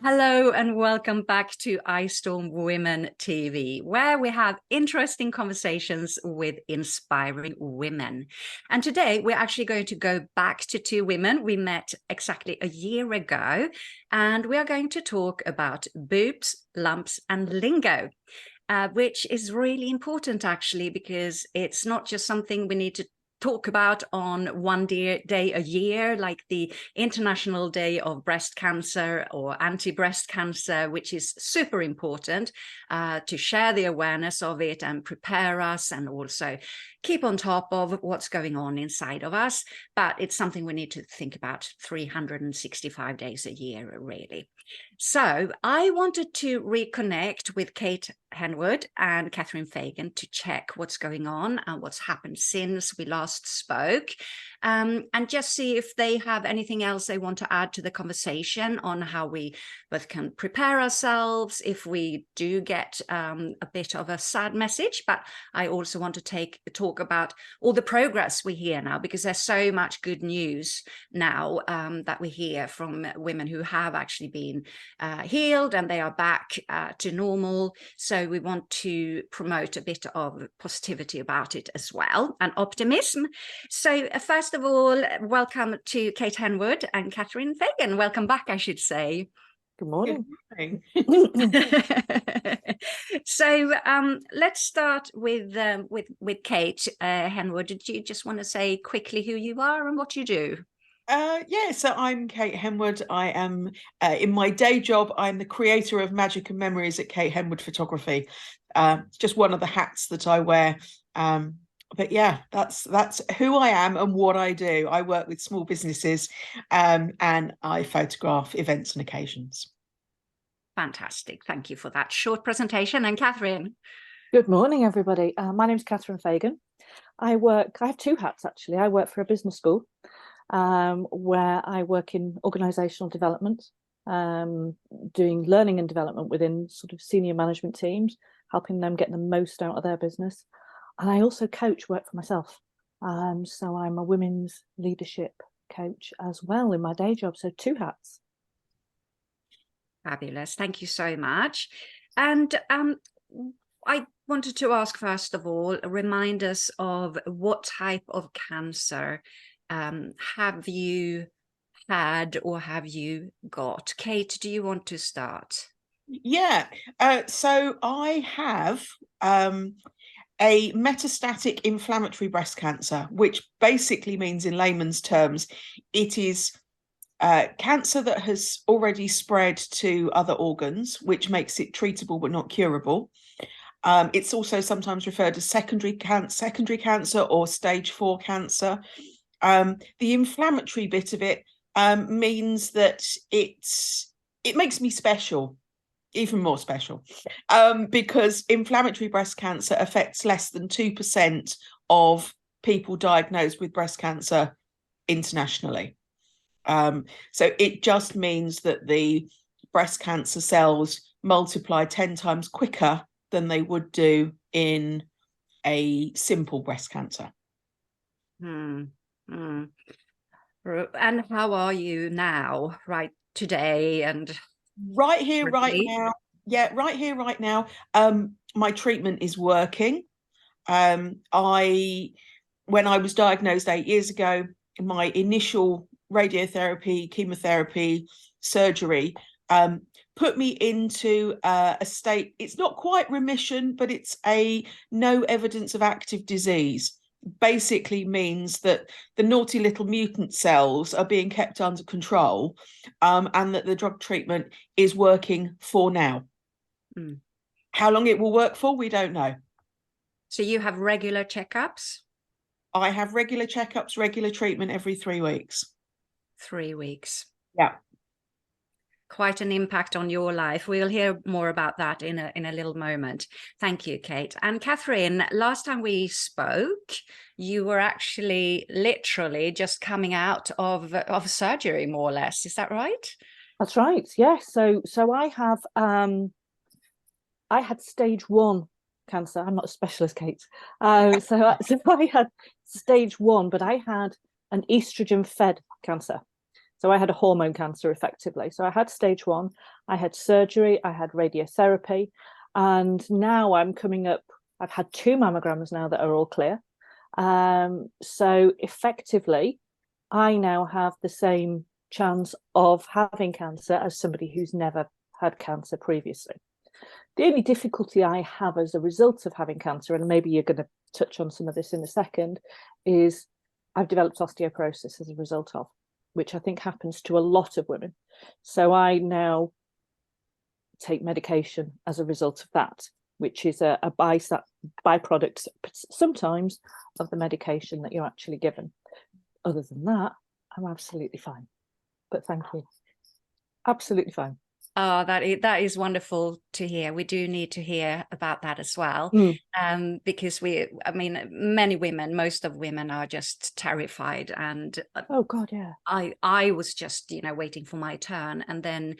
Hello and welcome back to iStorm Women TV, where we have interesting conversations with inspiring women. And today we're actually going to go back to two women we met exactly a year ago, and we are going to talk about boobs, lumps, and lingo. Which is really important actually, because it's not just something we need to talk about on one day a year, like the International Day of Breast Cancer or anti-breast cancer, which is super important to share the awareness of it and prepare us and also keep on top of what's going on inside of us. But it's something we need to think about 365 days a year, really. So I wanted to reconnect with Kate Henwood and Catherine Fagan to check what's going on and what's happened since we last spoke, and just see if they have anything else they want to add to the conversation on how we both can prepare ourselves if we do get a bit of a sad message. But I also want to talk about all the progress we hear now, because there's so much good news now that we hear from women who have actually been healed and they are back to normal. So we want to promote a bit of positivity about it as well, and optimism. So first of all, welcome to Kate Henwood and Catherine Fagan. Welcome back, I should say. Good morning. Good morning. So let's start with Kate Henwood. Did you just want to say quickly who you are and what you do? So I'm Kate Henwood. I am, in my day job, I'm the creator of Magic and Memories at Kate Henwood Photography. Just one of the hats that I wear. But yeah, that's who I am and what I do. I work with small businesses and I photograph events and occasions. Fantastic. Thank you for that short presentation. And Catherine. Good morning, everybody. My name is Catherine Fagan. I have two hats, actually. I work for a business school where I work in organisational development, doing learning and development within sort of senior management teams, helping them get the most out of their business. And I also work for myself. So I'm a women's leadership coach as well in my day job. So two hats. Fabulous. Thank you so much. And I wanted to ask, first of all, remind us of what type of cancer have you had or have you got? Kate, do you want to start? Yeah. So I have a metastatic inflammatory breast cancer, which basically means, in layman's terms, it is cancer that has already spread to other organs, which makes it treatable but not curable. It's also sometimes referred to secondary cancer or stage 4 cancer. The inflammatory bit of it means that it makes me special, even more special, because inflammatory breast cancer affects less than 2% of people diagnosed with breast cancer internationally. So it just means that the breast cancer cells multiply 10 times quicker than they would do in a simple breast cancer. And how are you now, right today? And right here, right now. Yeah, right here, right now. My treatment is working. When I was diagnosed 8 years ago, my initial radiotherapy, chemotherapy, surgery put me into a state, it's not quite remission, but it's a no evidence of active disease. Basically means that the naughty little mutant cells are being kept under control, and that the drug treatment is working for now. How long it will work for, we don't know. So you have regular checkups? I have regular checkups, regular treatment every 3 weeks. 3 weeks. Yeah. Quite an impact on your life. We'll hear more about that in a little moment. Thank you, Kate. And Catherine, last time we spoke, you were actually literally just coming out of surgery, more or less. Is that right? That's right. Yes. So I had stage 1 cancer. I'm not a specialist, Kate. So I had stage 1, but I had an estrogen fed cancer. So I had a hormone cancer effectively. So I had stage 1, I had surgery, I had radiotherapy, and now I'm coming up, I've had 2 mammograms now that are all clear. So effectively, I now have the same chance of having cancer as somebody who's never had cancer previously. The only difficulty I have as a result of having cancer, and maybe you're going to touch on some of this in a second, is I've developed osteoporosis as a result of, which I think happens to a lot of women. So I now take medication as a result of that, which is a byproduct sometimes of the medication that you're actually given. Other than that, I'm absolutely fine. But thank you. Absolutely fine. Oh, that is wonderful to hear. We do need to hear about that as well, because many women, most of women are just terrified, and oh God, yeah. I was just waiting for my turn, and then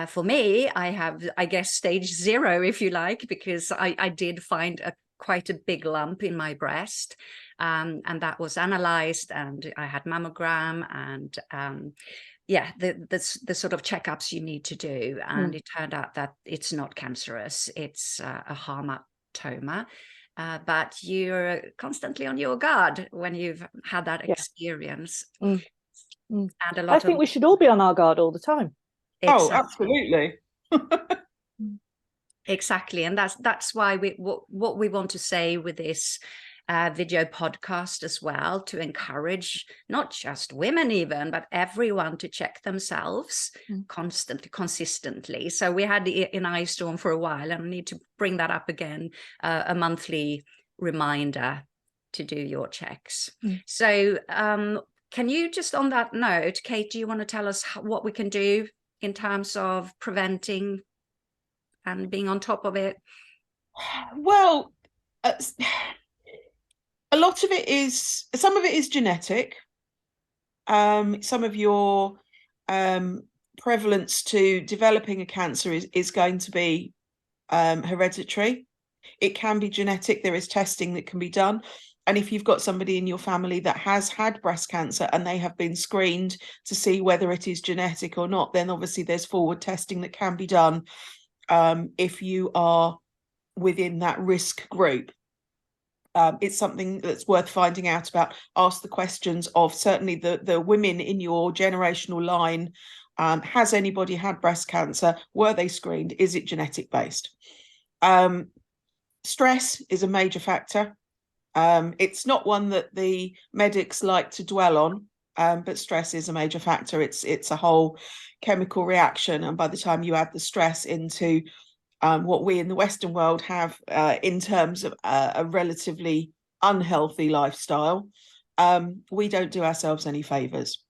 for me, I have, I guess, stage 0, if you like, because I did find quite a big lump in my breast, and that was analyzed, and I had mammogram, and yeah, the sort of checkups you need to do, and it turned out that it's not cancerous, it's a hamartoma, but you're constantly on your guard when you've had that experience. And a lot I think we should all be on our guard all the time. Oh, absolutely. Exactly, and that's why what we want to say with this video podcast as well, to encourage not just women even, but everyone to check themselves consistently. So we had in iStorm for a while, and I need to bring that up again, a monthly reminder to do your checks. So can you, just on that note, Kate, do you want to tell us what we can do in terms of preventing and being on top of it? Well, a lot of it is, some of it is genetic. Some of your prevalence to developing a cancer is going to be hereditary. It can be genetic. There is testing that can be done. And if you've got somebody in your family that has had breast cancer and they have been screened to see whether it is genetic or not, then obviously there's forward testing that can be done if you are within that risk group. It's something that's worth finding out about. Ask the questions of certainly the women in your generational line. Has anybody had breast cancer? Were they screened? Is it genetic based? Stress is a major factor. It's not one that the medics like to dwell on, but stress is a major factor. It's a whole chemical reaction, and by the time you add the stress into what we in the Western world have in terms of a relatively unhealthy lifestyle, we don't do ourselves any favors.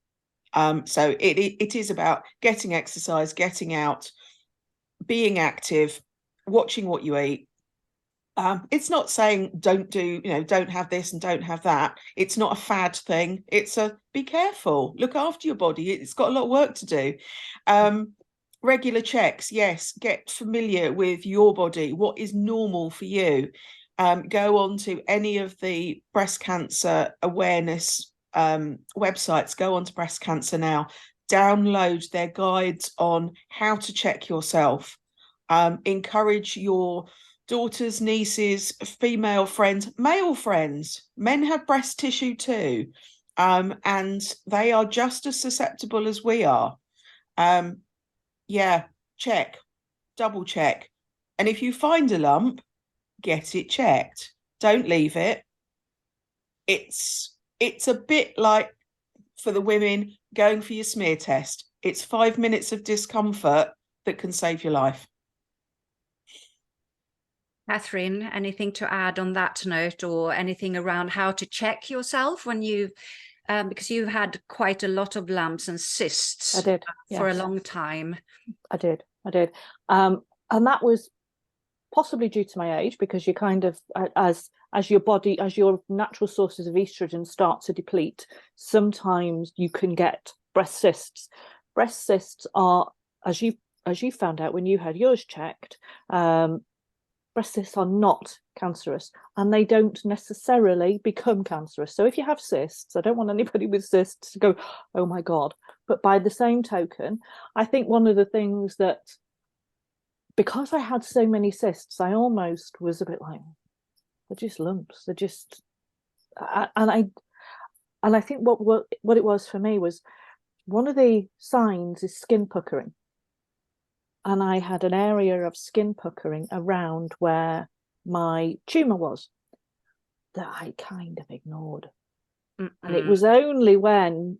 So it is about getting exercise, getting out, being active, watching what you eat. It's not saying don't have this and don't have that. It's not a fad thing. It's a be careful, look after your body. It's got a lot of work to do. Regular checks, yes. Get familiar with your body. What is normal for you? Go on to any of the breast cancer awareness websites. Go on to Breast Cancer Now. Download their guides on how to check yourself. Encourage your daughters, nieces, female friends, male friends. Men have breast tissue too, and they are just as susceptible as we are. Yeah, check, double check. And if you find a lump, get it checked. Don't leave it. It's a bit like, for the women, going for your smear test. It's 5 minutes of discomfort that can save your life. Catherine, anything to add on that note, or anything around how to check yourself when you because you've had quite a lot of lumps and cysts. I did, for yes. a long time. I did. And that was possibly due to my age, because you kind of, as your body, as your natural sources of estrogen start to deplete, sometimes you can get breast cysts. Breast cysts are, as you found out when you had yours checked, breast cysts are not cancerous, and they don't necessarily become cancerous. So if you have cysts, I don't want anybody with cysts to go, oh my God, But by the same token, I think one of the things that, because I had so many cysts, I almost was a bit like, they're just lumps. They're just, and I think what it was for me was, one of the signs is skin puckering. And I had an area of skin puckering around where my tumour was that I kind of ignored. And it was only when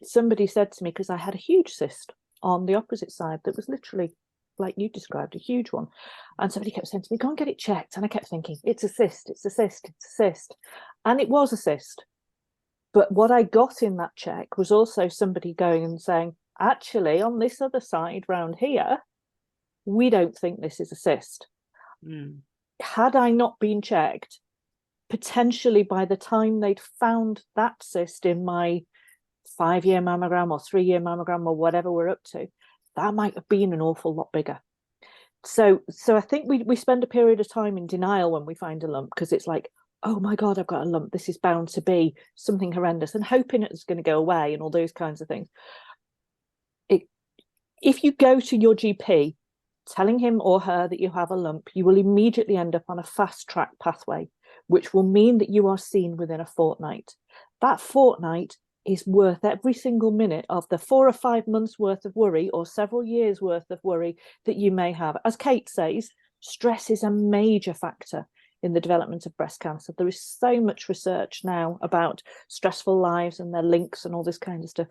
somebody said to me, because I had a huge cyst on the opposite side that was literally, like you described, a huge one. And somebody kept saying to me, go and get it checked. And I kept thinking, it's a cyst, it's a cyst, it's a cyst. And it was a cyst. But what I got in that check was also somebody going and saying, actually, on this other side round here, we don't think this is a cyst. Had I not been checked, potentially by the time they'd found that cyst in my 5-year mammogram or 3-year mammogram or whatever we're up to, that might have been an awful lot bigger. So I think we spend a period of time in denial when we find a lump, because it's like, oh my God, I've got a lump. This is bound to be something horrendous, and hoping it's going to go away and all those kinds of things. If you go to your GP telling him or her that you have a lump, you will immediately end up on a fast track pathway, which will mean that you are seen within a fortnight. That fortnight is worth every single minute of the 4 or 5 months worth of worry, or several years worth of worry that you may have. As Kate says, stress is a major factor in the development of breast cancer. There is so much research now about stressful lives and their links and all this kind of stuff.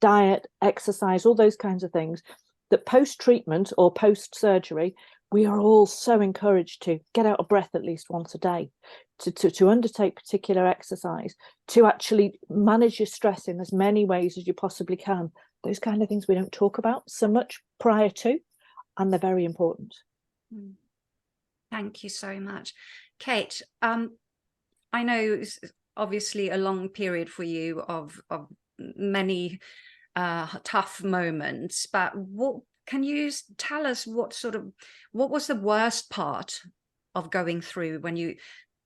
Diet, exercise, all those kinds of things, that post-treatment or post-surgery, we are all so encouraged to get out of breath at least once a day, to undertake particular exercise, to actually manage your stress in as many ways as you possibly can. Those kind of things we don't talk about so much prior to, and they're very important. Thank you so much. Kate, I know it's obviously a long period for you of many tough moments, but what can you tell us, what was the worst part of going through when you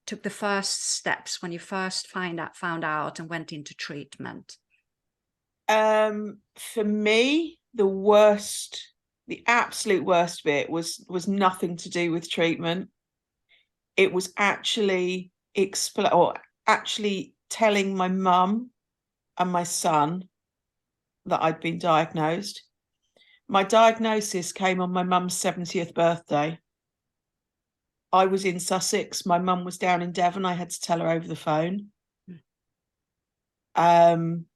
took the first steps, when you first found out and went into treatment? For me, the absolute worst bit was nothing to do with treatment. It was actually telling my mum and my son that I'd been diagnosed. My diagnosis came on my mum's 70th birthday. I was in Sussex. My mum was down in Devon. I had to tell her over the phone. And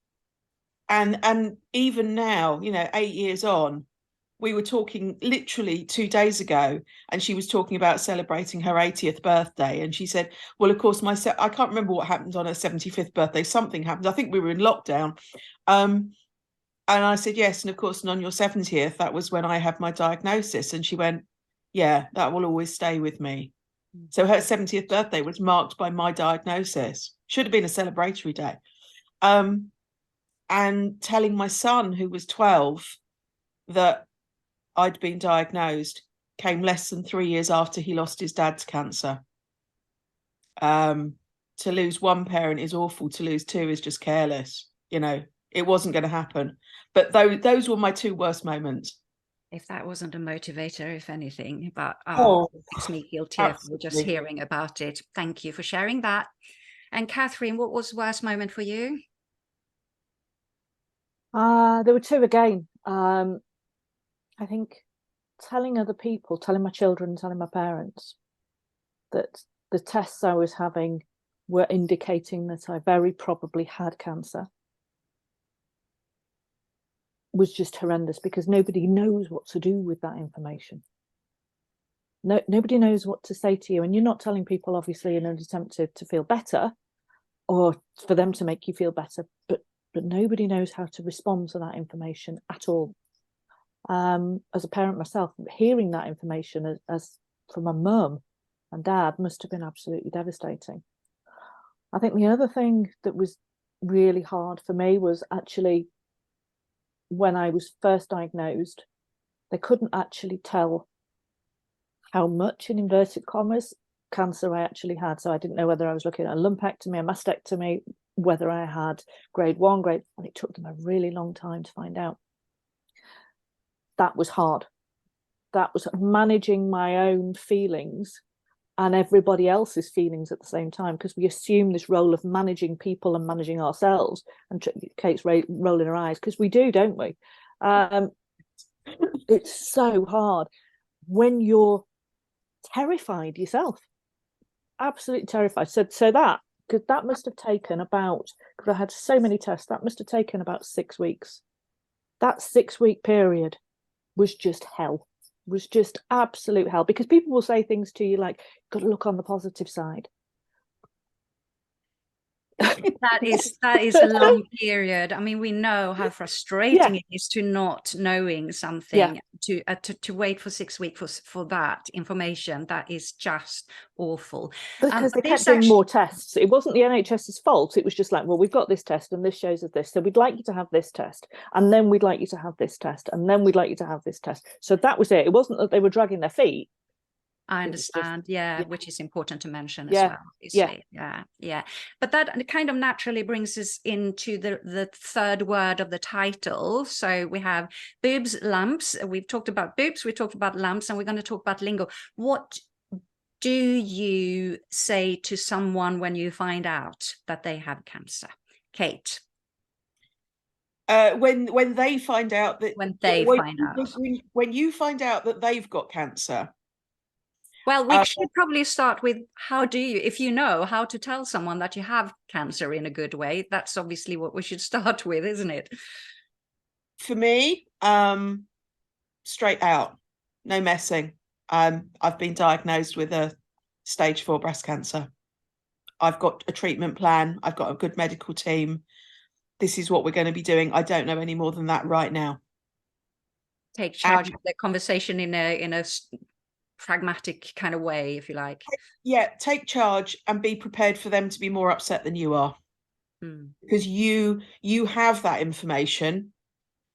even now, 8 years on, we were talking literally 2 days ago, and she was talking about celebrating her 80th birthday. And she said, well, of course, I can't remember what happened on her 75th birthday. Something happened. I think we were in lockdown. And I said, yes. And of course, and on your 70th, that was when I had my diagnosis. And she went, yeah, that will always stay with me. So her 70th birthday was marked by my diagnosis. Should have been a celebratory day. And telling my son, who was 12, that I'd been diagnosed, came less than 3 years after he lost his dad to cancer. To lose one parent is awful. To lose two is just careless. It wasn't going to happen. But those were my two worst moments. If that wasn't a motivator, if anything, but Oh, it makes me feel tearful absolutely. just hearing about it. Thank you for sharing that. And Catherine, what was the worst moment for you? There were two again. I think telling other people, telling my children, telling my parents that the tests I was having were indicating that I very probably had cancer was just horrendous, because nobody knows what to do with that information. Nobody knows what to say to you, and you're not telling people, obviously, in an attempt to feel better or for them to make you feel better, but nobody knows how to respond to that information at all. As a parent myself, hearing that information as from my mum and dad must have been absolutely devastating. I think the other thing that was really hard for me was actually when I was first diagnosed, they couldn't actually tell how much, in inverted commas, cancer I actually had. So I didn't know whether I was looking at a lumpectomy, a mastectomy, whether I had grade 1, and it took them a really long time to find out. That was hard. That was managing my own feelings and everybody else's feelings at the same time, because we assume this role of managing people and managing ourselves. And Kate's rolling her eyes, because we do, don't we? It's so hard when you're terrified yourself, absolutely terrified. So that, because that must have taken about, because I had so many tests, that must have taken about 6 weeks. That 6-week period was just hell, was just absolute hell, because people will say things to you like, got to look on the positive side. That is a long period. I mean, we know how frustrating it is to not knowing something, to wait for 6 weeks for that information. That is just awful. Because they kept doing more tests. It wasn't the NHS's fault. It was just like, well, we've got this test and this shows us this, so we'd like you to have this test, and then we'd like you to have this test, and then we'd like you to have this test. So that was it. It wasn't that they were dragging their feet. I understand, which is important to mention as well, obviously. Yeah. But that kind of naturally brings us into the third word of the title. So we have boobs, lumps. We've talked about boobs, we talked about lumps, and we're going to talk about lingo. What do you say to someone when you find out that they have cancer? Kate? When they find out that... When you find out that they've got cancer... Well, we should probably start with, how do you, if you know how to tell someone that you have cancer in a good way, that's obviously what we should start with, isn't it? For me, straight out, no messing. I've been diagnosed with a stage 4 breast cancer. I've got a treatment plan. I've got a good medical team. This is what we're going to be doing. I don't know any more than that right now. Take charge of the conversation in a pragmatic kind of way, if you like. Yeah, take charge and be prepared for them to be more upset than you are. Because you have that information.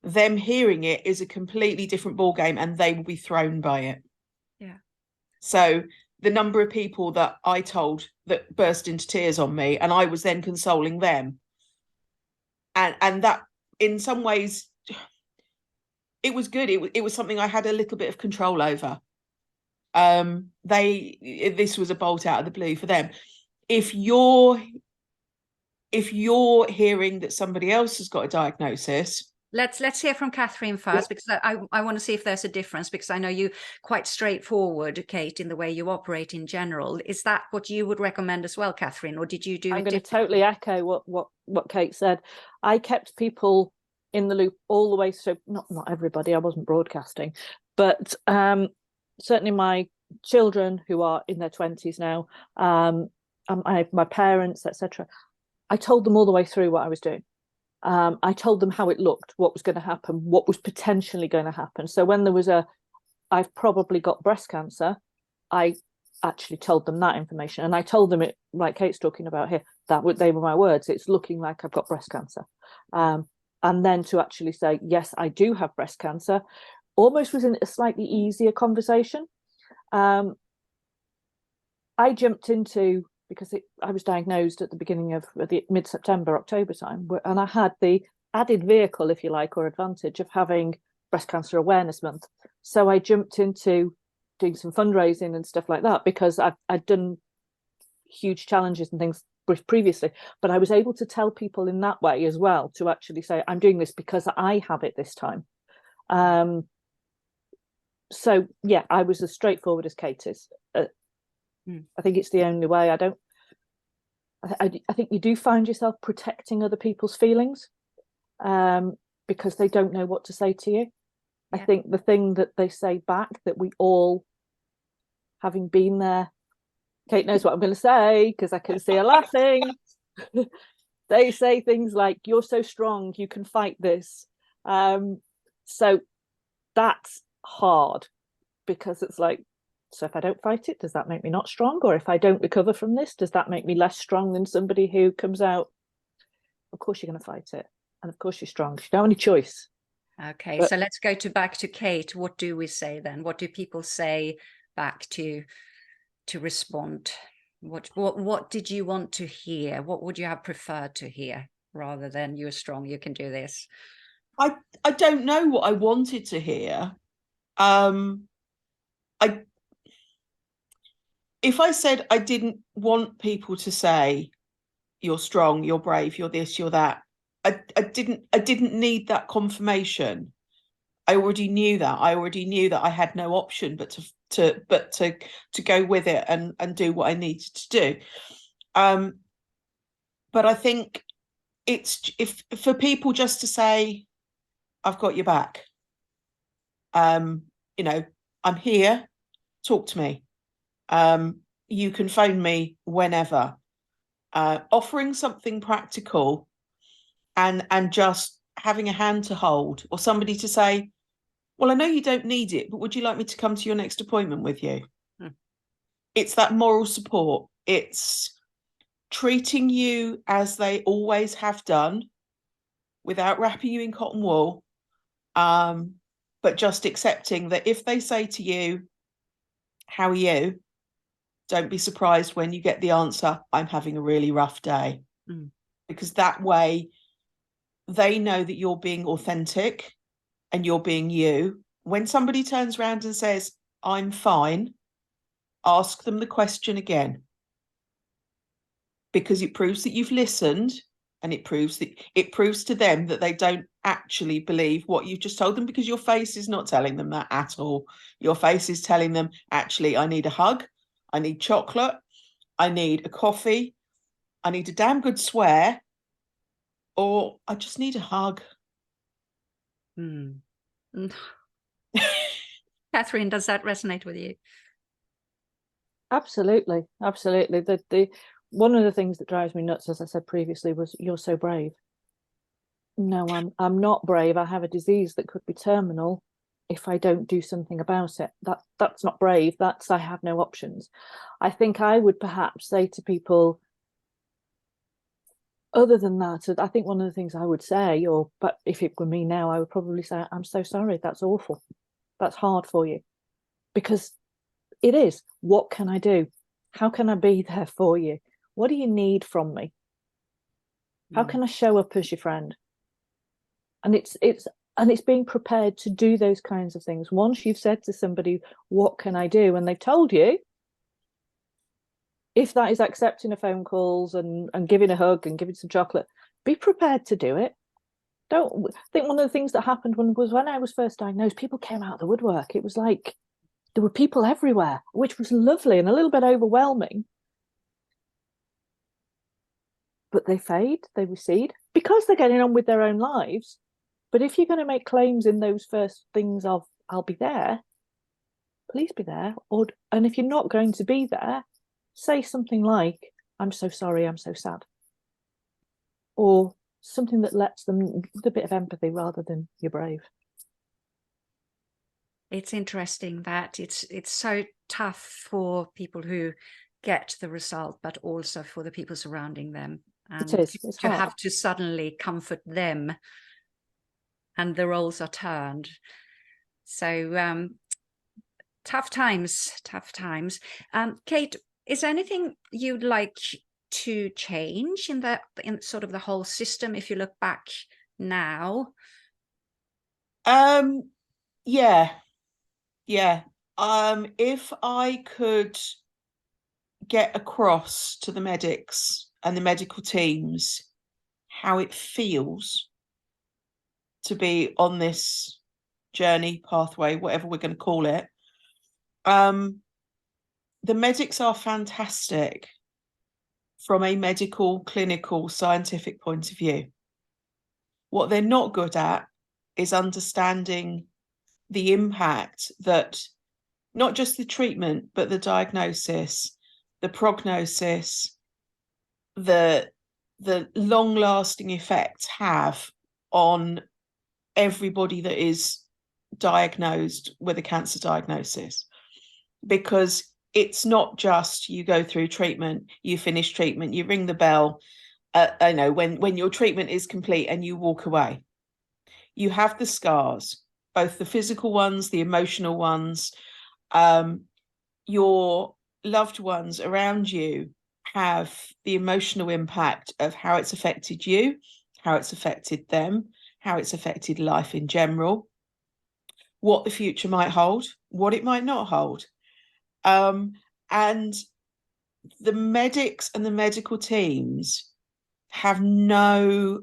Them hearing it is a completely different ball game, and they will be thrown by it. Yeah. So the number of people that I told that burst into tears on me, and I was then consoling them, and that in some ways it was good. It was something I had a little bit of control over. This was a bolt out of the blue for them. If you're hearing that somebody else has got a diagnosis, let's hear from Catherine first, because I want to see if there's a difference, because I know you quite straightforward, Kate, in the way you operate in general. Is that what you would recommend as well, Catherine, or did you do? I'm going to totally echo what Kate said. I kept people in the loop all the way, so not everybody, I wasn't broadcasting, but certainly my children who are in their 20s now, my parents, etc. I told them all the way through what I was doing. I told them how it looked, what was going to happen, what was potentially going to happen. So when there was I've probably got breast cancer, I actually told them that information, and I told them it like Kate's talking about here. They were my words. It's looking like I've got breast cancer, and then to actually say yes, I do have breast cancer, almost was in a slightly easier conversation. I jumped into, because I was diagnosed at the beginning of the mid-September, October time, and I had the added vehicle, if you like, or advantage of having Breast Cancer Awareness Month. So I jumped into doing some fundraising and stuff like that, because I'd done huge challenges and things previously, but I was able to tell people in that way as well, to actually say, I'm doing this because I have it this time. So yeah, I was as straightforward as Kate is. I think it's the only way. I think you do find yourself protecting other people's feelings, because they don't know what to say to you. I think the thing that they say back, that we all, having been there, Kate knows what I'm going to say because I can see her laughing. They say things like, you're so strong, you can fight this. So that's hard, because it's like, so if I don't fight it, does that make me not strong? Or if I don't recover from this, does that make me less strong than somebody who comes out? Of course you're going to fight it, and of course you're strong. You don't have any choice. Okay, so let's go back to Kate. What do we say then? What do people say back to respond? What did you want to hear? What would you have preferred to hear rather than "you're strong, you can do this"? I don't know what I wanted to hear. If I said I didn't want people to say "you're strong, you're brave, you're this, you're that," I didn't need that confirmation. I already knew that. I already knew that I had no option but to go with it and do what I needed to do. But I think it's, if for people just to say, "I've got your back, you know, I'm here, talk to me, you can phone me whenever," offering something practical and just having a hand to hold, or somebody to say, "Well, I know you don't need it, but would you like me to come to your next appointment with you?" It's that moral support. It's treating you as they always have done, without wrapping you in cotton wool, but just accepting that if they say to you, "How are you?" don't be surprised when you get the answer, "I'm having a really rough day." Because that way they know that you're being authentic and you're being you. When somebody turns around and says, "I'm fine," ask them the question again, because it proves that you've listened, and it proves to them that they don't actually believe what you've just told them, because your face is not telling them that at all. Your face is telling them, actually, I need a hug, I need chocolate, I need a coffee, I need a damn good swear, or I just need a hug. Catherine, does that resonate with you? Absolutely, absolutely. The one of the things that drives me nuts, as I said previously, was "you're so brave." No, I'm not brave. I have a disease that could be terminal if I don't do something about it. That's not brave. That's, I have no options. I think I would perhaps say to people, other than that, I think one of the things I would say, but if it were me now, I would probably say, "I'm so sorry. That's awful. That's hard for you." Because it is. What can I do? How can I be there for you? What do you need from me? How can I show up as your friend? And it's being prepared to do those kinds of things. Once you've said to somebody, "What can I do?" and they've told you, if that is accepting a phone calls and giving a hug and giving some chocolate, be prepared to do it. Don't think one of the things that happened when I was first diagnosed, people came out of the woodwork. It was like there were people everywhere, which was lovely and a little bit overwhelming. But they fade, they recede, because they're getting on with their own lives. But if you're going to make claims in those first things of "I'll be there," please be there. And if you're not going to be there, say something like, "I'm so sorry, I'm so sad." Or something that lets them, with a bit of empathy, rather than "you're brave." It's interesting that it's so tough for people who get the result, but also for the people surrounding them. And It is. It's to hard. have to suddenly comfort them, and the roles are turned. So tough times, tough times. Kate, is there anything you'd like to change in sort of the whole system if you look back now? Yeah. If I could get across to the medics and the medical teams how it feels to be on this journey, pathway, whatever we're going to call it. The medics are fantastic from a medical, clinical, scientific point of view. What they're not good at is understanding the impact that not just the treatment, but the diagnosis, the prognosis, the long-lasting effects have on everybody that is diagnosed with a cancer diagnosis. Because it's not just you go through treatment, you finish treatment, you ring the bell, I know when your treatment is complete and you walk away. You have the scars, both the physical ones, the emotional ones. Your loved ones around you have the emotional impact of how it's affected you, how it's affected them, how it's affected life in general, what the future might hold, what it might not hold. And the medics and the medical teams have no,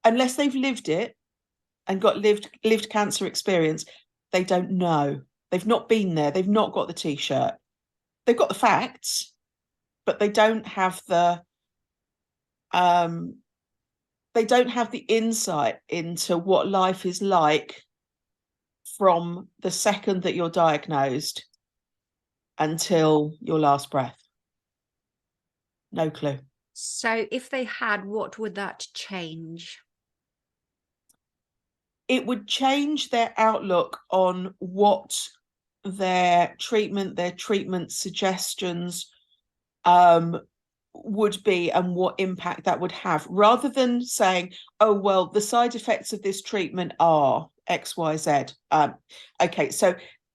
unless they've lived it and got lived cancer experience, they don't know. They've not been there. They've not got the T-shirt. They've got the facts, but they don't have the insight into what life is like from the second that you're diagnosed until your last breath. No clue. So if they had, what would that change? It would change their outlook on what their treatment suggestions would be and what impact that would have, rather than saying, oh, well, the side effects of this treatment are XYZ. Okay, so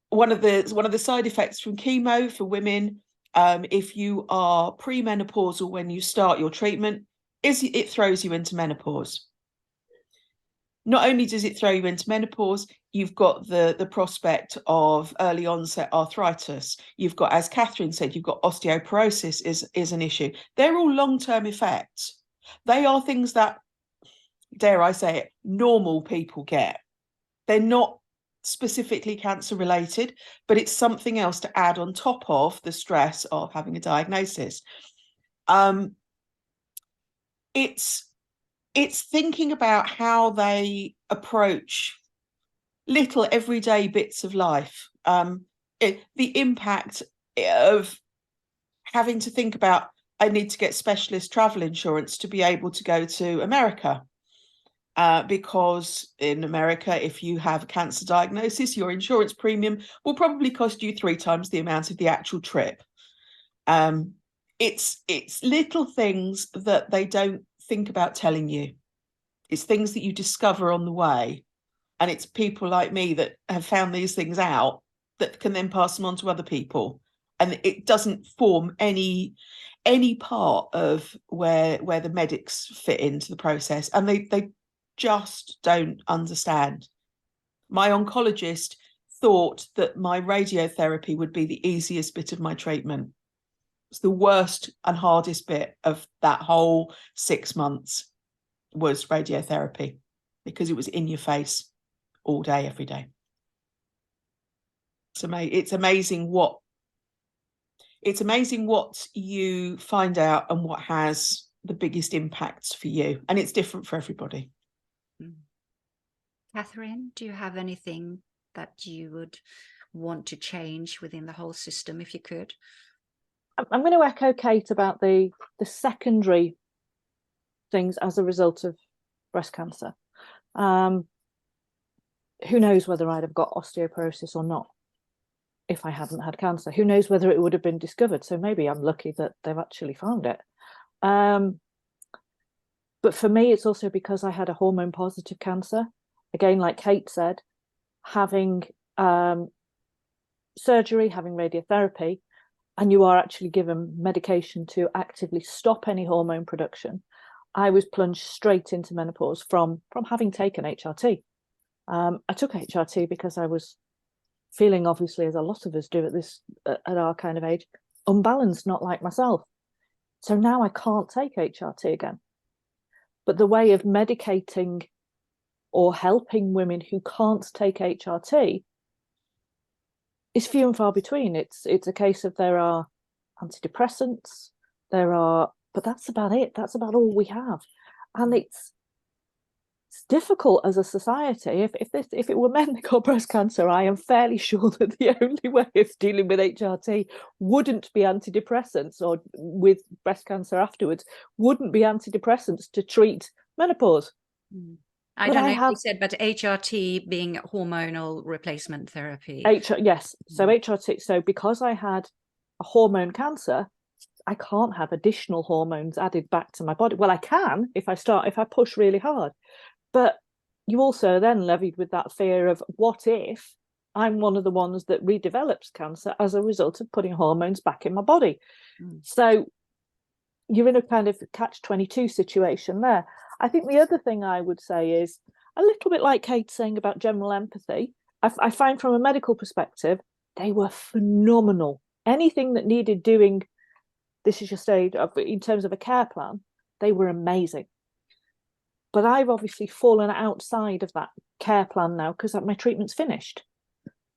one of the side effects from chemo for women, if you are premenopausal when you start your treatment, is it throws you into menopause. Not only does it throw you into menopause, you've got the prospect of early onset arthritis. You've got, as Catherine said, you've got osteoporosis is an issue. They're all long-term effects. They are things that, dare I say it, normal people get. They're not specifically cancer related, but it's something else to add on top of the stress of having a diagnosis. It's thinking about how they approach little everyday bits of life. The impact of having to think about, I need to get specialist travel insurance to be able to go to America. Because in America, if you have a cancer diagnosis, your insurance premium will probably cost you 3 times the amount of the actual trip. It's little things that they don't think about telling you. It's things that you discover on the way, and it's people like me that have found these things out that can then pass them on to other people, and it doesn't form any part of where the medics fit into the process, and they just don't understand. My oncologist thought that my radiotherapy would be the easiest bit of my treatment. It's the worst and hardest bit of that whole 6 months was radiotherapy, because it was in your face all day, every day. It's amazing what you find out and what has the biggest impacts for you, and it's different for everybody. Catherine, do you have anything that you would want to change within the whole system if you could? I'm going to echo Kate about the secondary things as a result of breast cancer. Who knows whether I'd have got osteoporosis or not if I hadn't had cancer? Who knows whether it would have been discovered? So maybe I'm lucky that they've actually found it. But for me, it's also because I had a hormone positive cancer. Again, like Kate said, having surgery, having radiotherapy, and you are actually given medication to actively stop any hormone production, I was plunged straight into menopause from having taken HRT. I took HRT because I was feeling, obviously, as a lot of us do at our kind of age, unbalanced, not like myself. So now I can't take HRT again. But the way of medicating or helping women who can't take HRT is few and far between. It's a case of there are antidepressants, but that's about it. That's about all we have. And it's difficult as a society. If it were men that got breast cancer, I am fairly sure that the only way of dealing with HRT wouldn't be antidepressants, or with breast cancer afterwards, wouldn't be antidepressants to treat menopause. I don't know if you said, but HRT being hormonal replacement therapy. Yes. So HRT. So because I had a hormone cancer, I can't have additional hormones added back to my body. Well, I can if I push really hard. But you also then levied with that fear of, what if I'm one of the ones that redevelops cancer as a result of putting hormones back in my body. So you're in a kind of catch-22 situation there. I think the other thing I would say is a little bit like Kate saying about general empathy. I find from a medical perspective, they were phenomenal. Anything that needed doing, this is your stage of, in terms of a care plan, they were amazing. But I've obviously fallen outside of that care plan now because my treatment's finished.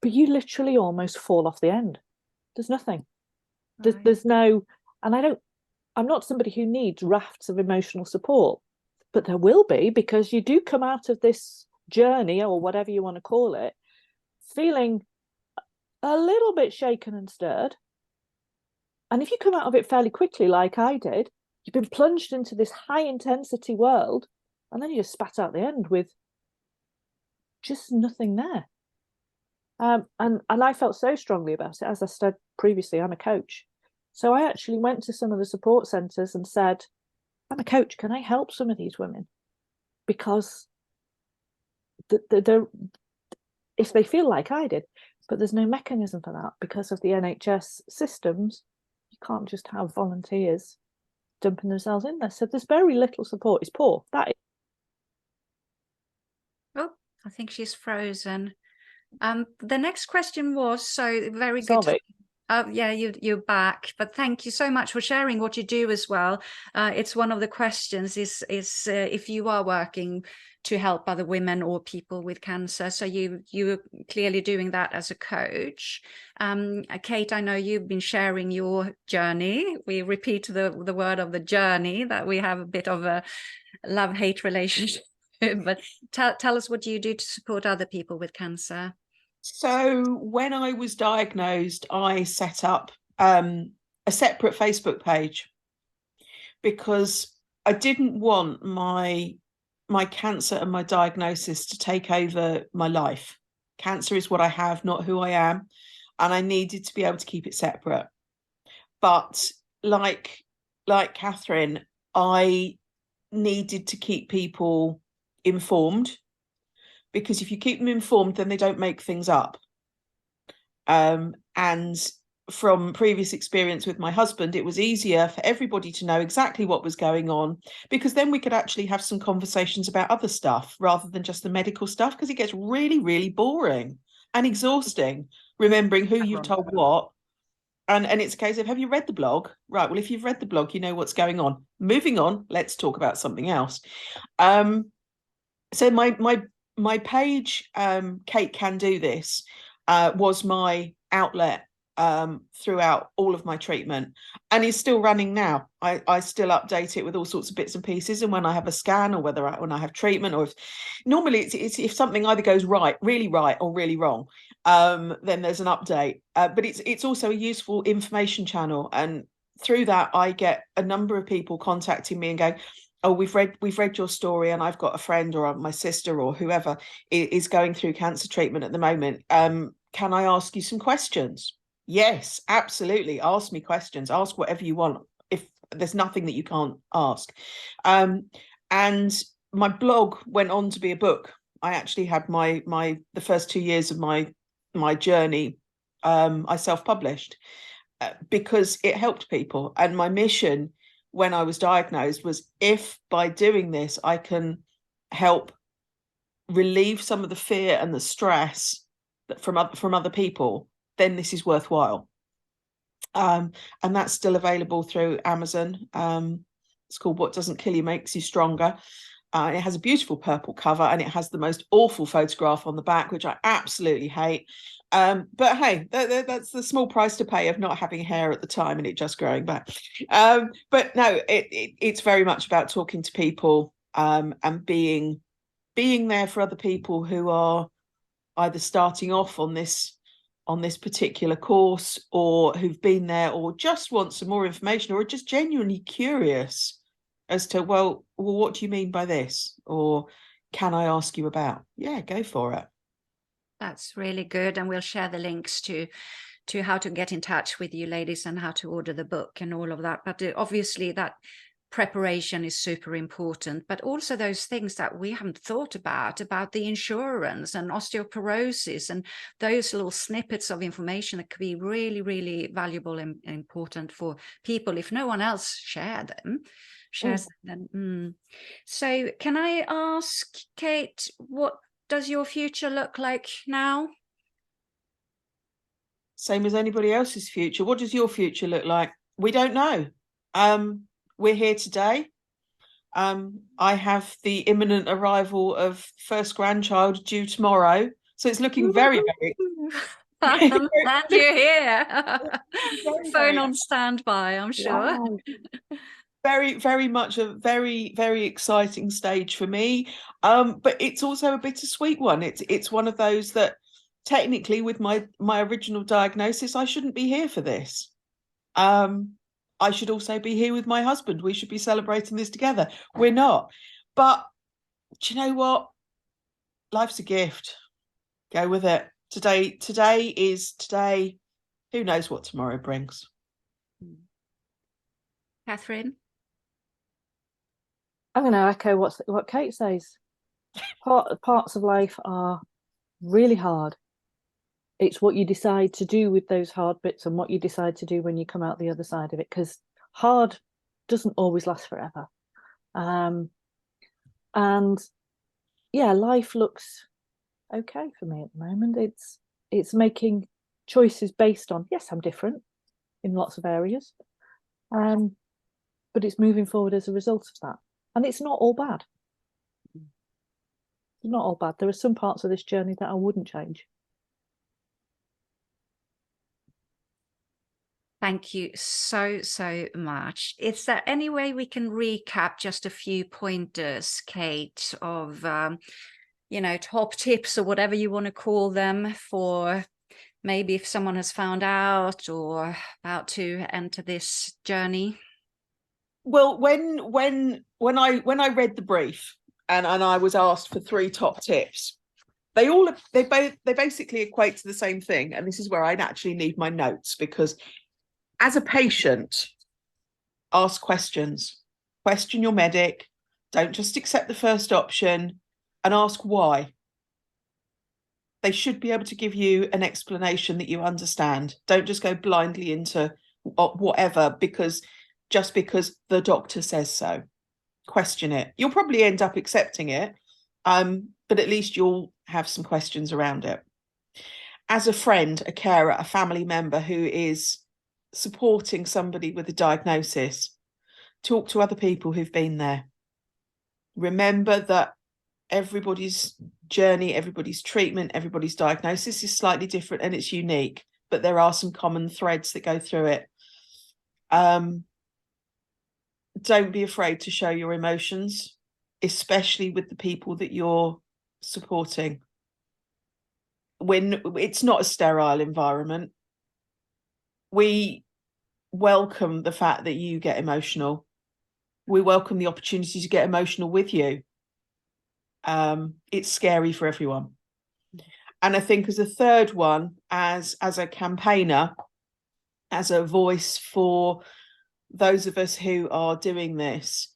But you literally almost fall off the end. There's nothing. There's no, and I'm not somebody who needs rafts of emotional support, but there will be, because you do come out of this journey, or whatever you want to call it, feeling a little bit shaken and stirred. And if you come out of it fairly quickly, like I did, you've been plunged into this high intensity world, and then you just spat out the end with just nothing there. And I felt so strongly about it. As I said previously, I'm a coach. So I actually went to some of the support centres and said, I'm a coach, can I help some of these women? Because if they feel like I did, but there's no mechanism for that because of the NHS systems, you can't just have volunteers dumping themselves in there. So there's very little support. It's poor. That is. Oh, I think she's frozen. The next question was, so very good. Yeah, you're back, but thank you so much for sharing what you do as well. It's one of the questions is if you are working to help other women or people with cancer. So you're clearly doing that as a coach. Kate, I know you've been sharing your journey. We repeat the word of the journey, that we have a bit of a love-hate relationship. But tell us, what do you do to support other people with cancer? So when I was diagnosed, I set up a separate Facebook page because I didn't want my cancer and my diagnosis to take over my life. Cancer is what I have, not who I am, and I needed to be able to keep it separate. But like Catherine, I needed to keep people informed, because if you keep them informed, then they don't make things up. And from previous experience with my husband, it was easier for everybody to know exactly what was going on, because then we could actually have some conversations about other stuff rather than just the medical stuff, because it gets really, really boring and exhausting remembering who you've told what. And it's a case of, have you read the blog? Right, well, if you've read the blog, you know what's going on. Moving on, let's talk about something else. So my page, Kate Can Do This, was my outlet throughout all of my treatment, and is still running now. I still update it with all sorts of bits and pieces, and when I have a scan, or when I have treatment, or normally it's if something either goes really right or really wrong, then there's an update. But it's also a useful information channel, and through that I get a number of people contacting me and going, oh, we've read your story, and I've got a friend or my sister or whoever is going through cancer treatment at the moment. Can I ask you some questions? Yes, absolutely. Ask me questions. Ask whatever you want. If there's nothing that you can't ask. And my blog went on to be a book. I actually had the first 2 years of my journey, I self-published because it helped people. And my mission when I was diagnosed was, if by doing this I can help relieve some of the fear and the stress from other people, then this is worthwhile. And that's still available through Amazon. It's called What Doesn't Kill You Makes You Stronger. It has a beautiful purple cover, and it has the most awful photograph on the back, which I absolutely hate. But hey, that's the small price to pay of not having hair at the time and it just growing back. But no, it's very much about talking to people, and being there for other people who are either starting off on this particular course, or who've been there, or just want some more information, or are just genuinely curious as to, well, what do you mean by this? Or can I ask you about? Yeah, go for it. That's really good. And we'll share the links to how to get in touch with you ladies and how to order the book and all of that. But obviously that preparation is super important, but also those things that we haven't thought about the insurance and osteoporosis and those little snippets of information that could be really, really valuable and important for people if no one else shares them. So can I ask, Kate, what does your future look like now? Same as anybody else's future. What does your future look like? We don't know. We're here today. I have the imminent arrival of first grandchild due tomorrow. So it's looking very, very... And you're here. very, Phone on standby, I'm sure. Wow. Very, very much a very, very exciting stage for me. But it's also a bittersweet one. It's one of those that technically with my original diagnosis, I shouldn't be here for this. I should also be here with my husband. We should be celebrating this together. We're not. But do you know what? Life's a gift. Go with it. Today is today. Who knows what tomorrow brings? Catherine? I'm going to echo what Kate says. Parts of life are really hard. It's what you decide to do with those hard bits and what you decide to do when you come out the other side of it, because hard doesn't always last forever. And yeah, life looks okay for me at the moment. It's making choices based on, yes, I'm different in lots of areas, but it's moving forward as a result of that. And it's not all bad. It's not all bad. There are some parts of this journey that I wouldn't change. Thank you so much. Is there any way we can recap just a few pointers, Kate, of top tips or whatever you want to call them, for maybe if someone has found out or about to enter this journey? Well, when I read the brief and I was asked for 3 top tips, they basically equate to the same thing. And this is where I actually need my notes, because as a patient, ask questions. Question your medic. Don't just accept the first option, and ask why. They should be able to give you an explanation that you understand. Don't just go blindly into whatever just because the doctor says so. Question it. You'll probably end up accepting it, but at least you'll have some questions around it. As a friend, a carer, a family member who is supporting somebody with a diagnosis, talk to other people who've been there. Remember that everybody's journey, everybody's treatment, everybody's diagnosis is slightly different and it's unique, but there are some common threads that go through it. Don't be afraid to show your emotions, especially with the people that you're supporting. When it's not a sterile environment, we welcome the fact that you get emotional. We welcome the opportunity to get emotional with you. It's scary for everyone. And I think as a third one, as a campaigner, as a voice for those of us who are doing this,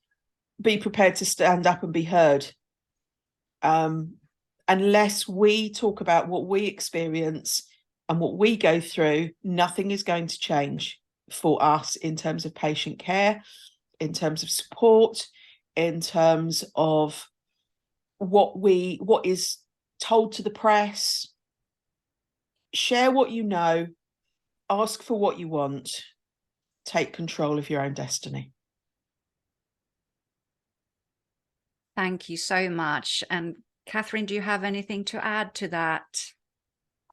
be prepared to stand up and be heard. Unless we talk about what we experience and what we go through, nothing is going to change for us in terms of patient care, in terms of support, in terms of what is told to the press. Share what you know, ask for what you want, take control of your own destiny. Thank you so much. And Catherine, do you have anything to add to that?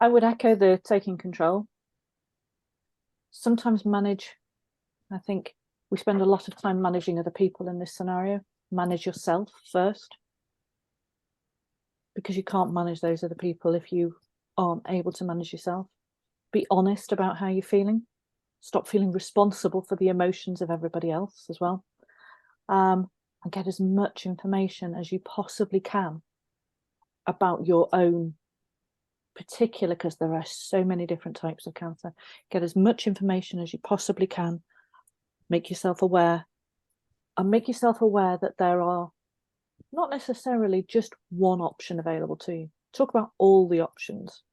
I would echo the taking control. Sometimes manage. I think we spend a lot of time managing other people in this scenario. Manage yourself first, because you can't manage those other people if you aren't able to manage yourself. Be honest about how you're feeling. Stop feeling responsible for the emotions of everybody else as well. And get as much information as you possibly can about your own particular, because there are so many different types of cancer. Get as much information as you possibly can. Make yourself aware. and make yourself aware that there are not necessarily just one option available to you. Talk about all the options.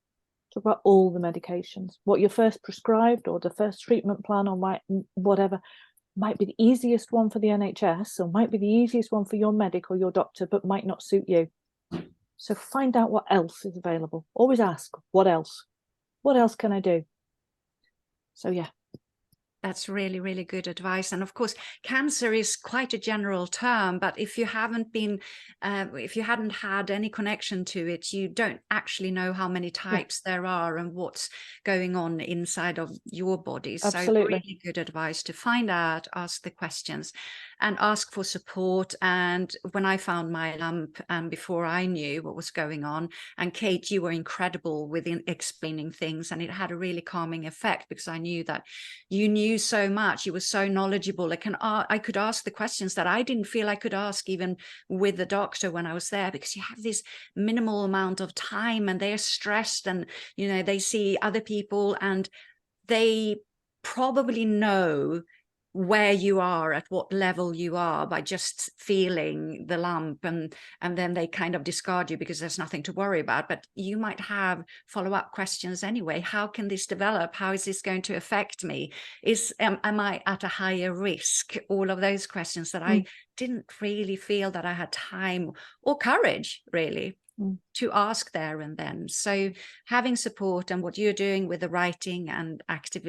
Talk about all the medications. What you're first prescribed or the first treatment plan or whatever might be the easiest one for the NHS or might be the easiest one for your medic or your doctor, but might not suit you. So find out what else is available. Always ask, what else? What else can I do? So yeah. That's really, really good advice. And of course, cancer is quite a general term, but if you haven't been, if you hadn't had any connection to it, you don't actually know how many types there are and what's going on inside of your body. Absolutely. So really good advice to find out, ask the questions and ask for support. And when I found my lump and before I knew what was going on, and Kate, you were incredible with explaining things, and it had a really calming effect because I knew that you knew so much, you were so knowledgeable. I could ask the questions that I didn't feel I could ask even with the doctor when I was there, because you have this minimal amount of time and they're stressed, and you know, they see other people and they probably know where you are, at what level you are, by just feeling the lump, and then they kind of discard you because there's nothing to worry about. But you might have follow-up questions anyway. How can this develop? How is this going to affect me? Am I at a higher risk? All of those questions that I didn't really feel that I had time or courage really to ask there and then. So having support, and what you're doing with the writing and active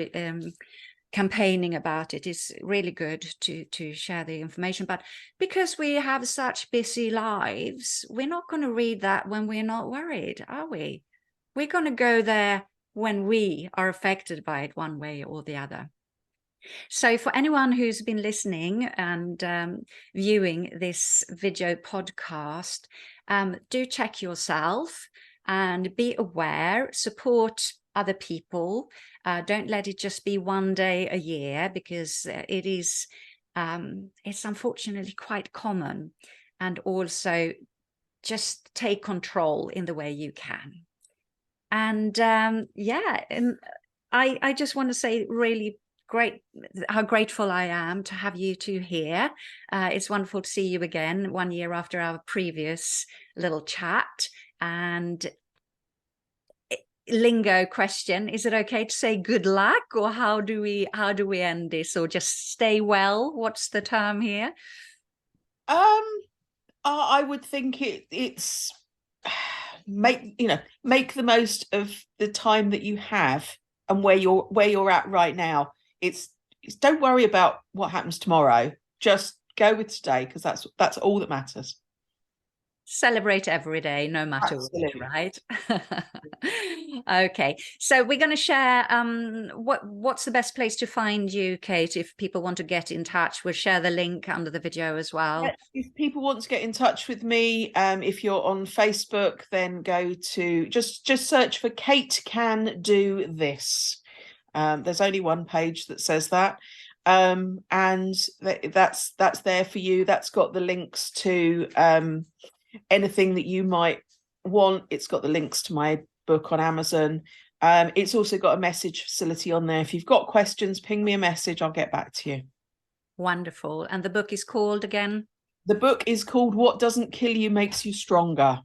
campaigning about it is really good to share the information. But because we have such busy lives, we're not going to read that when we're not worried, are we? We're going to go there when we are affected by it one way or the other. So for anyone who's been listening and viewing this video podcast, do check yourself and be aware, support other people. Don't let it just be one day a year, because it is, it's unfortunately quite common. And also just take control in the way you can. And yeah, and I just want to say really great, how grateful I am to have you two here. It's wonderful to see you again 1 year after our previous little chat. And lingo question, is it okay to say good luck, or how do we end this, or just stay well? What's the term here? I would think it's make the most of the time that you have and where you're at right now. It's don't worry about what happens tomorrow. Just go with today, because that's all that matters. Celebrate every day, no matter what, right? Okay, so we're going to share what's the best place to find you, Kate, if people want to get in touch. We'll share the link under the video as well. Yeah, if people want to get in touch with me, if you're on Facebook, then go to just search for Kate Can Do This. There's only one page that says that, and that's there for you. That's got the links to anything that you might want. It's got the links to my book on Amazon. It's also got a message facility on there. If you've got questions, ping me a message, I'll get back to you. Wonderful. And the book is called again? The book is called What Doesn't Kill You Makes You Stronger.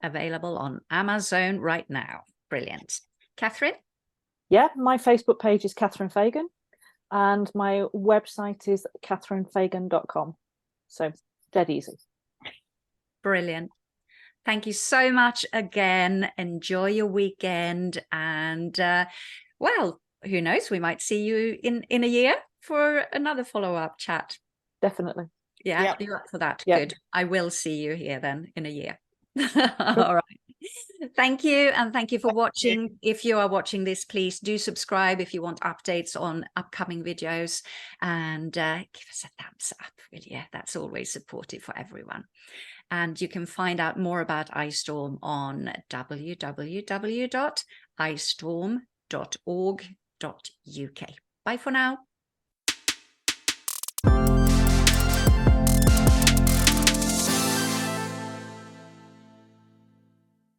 Available on Amazon right now. Brilliant. Catherine? Yeah, my Facebook page is Catherine Fagan, and my website is catherinefagan.com. So dead easy. Brilliant. Thank you so much again. Enjoy your weekend. And well, who knows, we might see you in a year for another follow-up chat. Definitely. Yeah, yep. You're up for that. Yep. Good. I will see you here then in a year. All right. Thank you. And thank you for watching. If you are watching this, please do subscribe if you want updates on upcoming videos, and give us a thumbs up. Really, yeah, that's always supportive for everyone. And you can find out more about iStorm on www.istorm.org.uk. Bye for now.